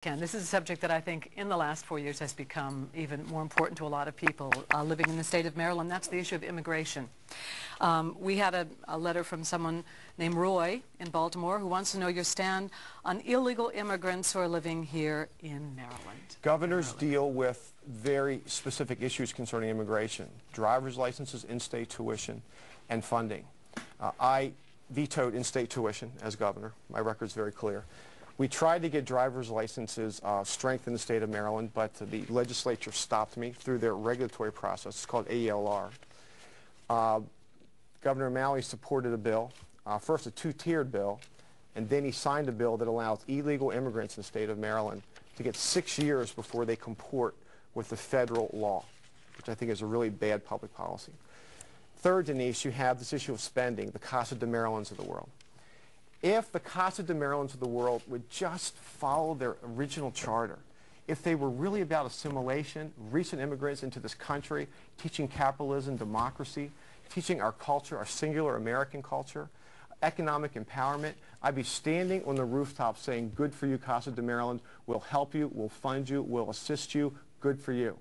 Ken, this is a subject that I think in the last 4 years has become even more important to a lot of people living in the state of Maryland. That's the issue of immigration. We had a letter from someone named Roy in Baltimore who wants to know your stand on illegal immigrants who are living here in Maryland. Governors deal with very specific issues concerning immigration: driver's licenses, in-state tuition, and funding. I vetoed in-state tuition as governor. My record's very clear. We tried to get driver's licenses strength in the state of Maryland, but the legislature stopped me through their regulatory process. It's called AELR. Governor O'Malley supported a bill, first a two-tiered bill, and then he signed a bill that allows illegal immigrants in the state of Maryland to get 6 years before they comport with the federal law, which I think is a really bad public policy. Third, Denise, you have this issue of spending, the Casa de Marylands of the world. If the Casa de Marylands of the world would just follow their original charter, if they were really about assimilation, recent immigrants into this country, teaching capitalism, democracy, teaching our culture, our singular American culture, economic empowerment, I'd be standing on the rooftop saying, good for you, Casa de Maryland, we'll help you, we'll fund you, we'll assist you, good for you.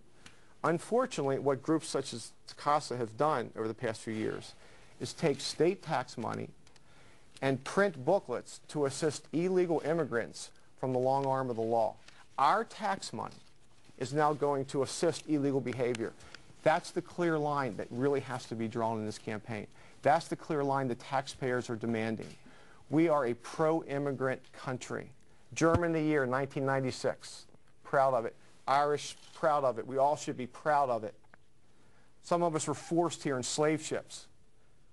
Unfortunately, what groups such as Casa have done over the past few years is take state tax money and print booklets to assist illegal immigrants from the long arm of the law. Our tax money is now going to assist illegal behavior. That's the clear line that really has to be drawn in this campaign. That's the clear line the taxpayers are demanding. We are a pro-immigrant country. German the year 1996, proud of it. Irish, proud of it. We all should be proud of it. Some of us were forced here in slave ships.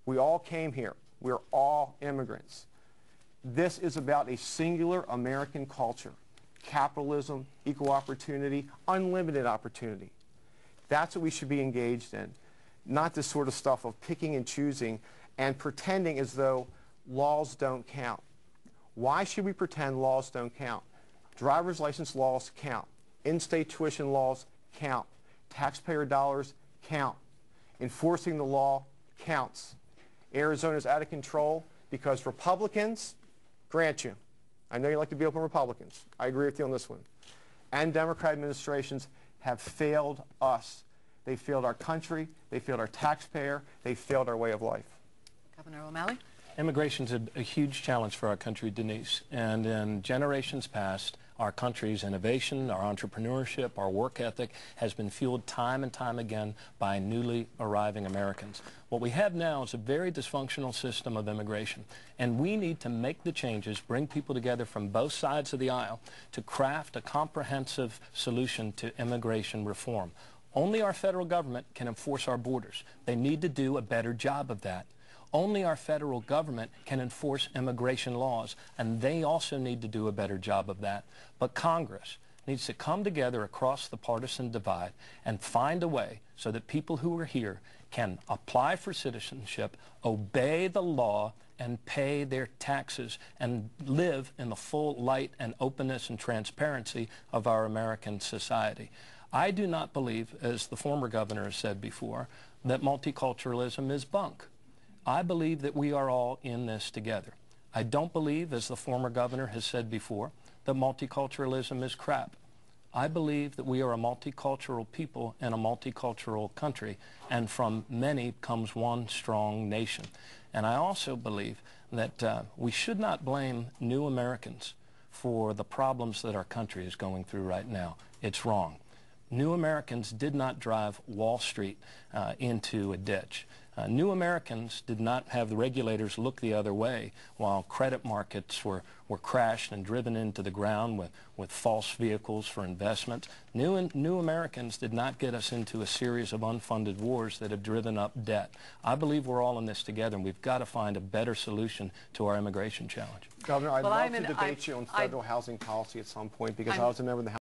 We all came here. We're all immigrants. This is about a singular American culture: capitalism, equal opportunity, unlimited opportunity. That's what we should be engaged in, not this sort of stuff of picking and choosing and pretending as though laws don't count. Why should we pretend laws don't count? Driver's license laws count. In-state tuition laws count. Taxpayer dollars count. Enforcing the law counts. Arizona's out of control because Republicans, grant you, I know you like to be open Republicans, I agree with you on this one, and Democrat administrations have failed us. They failed our country, they failed our taxpayer, they failed our way of life. Governor O'Malley? Immigration's a huge challenge for our country, Denise, and in generations past, our country's innovation, our entrepreneurship, our work ethic has been fueled time and time again by newly arriving Americans. What we have now is a very dysfunctional system of immigration, and we need to make the changes, bring people together from both sides of the aisle to craft a comprehensive solution to immigration reform. Only our federal government can enforce our borders. They need to do a better job of that. Only our federal government can enforce immigration laws, and they also need to do a better job of that. But Congress needs to come together across the partisan divide and find a way so that people who are here can apply for citizenship, obey the law, and pay their taxes and live in the full light and openness and transparency of our American society. I do not believe, as the former governor has said before, that multiculturalism is bunk. I believe that we are all in this together. I don't believe, as the former governor has said before, that multiculturalism is crap. I believe that we are a multicultural people in a multicultural country, and from many comes one strong nation. And I also believe that we should not blame new Americans for the problems that our country is going through right now. It's wrong. New Americans did not drive Wall Street into a ditch. New Americans did not have the regulators look the other way while credit markets were crashed and driven into the ground with false vehicles for investment. New Americans did not get us into a series of unfunded wars that have driven up debt. I believe we're all in this together, and we've got to find a better solution to our immigration challenge. Governor, I'd love to debate you on federal housing policy at some point, because I was a member of the House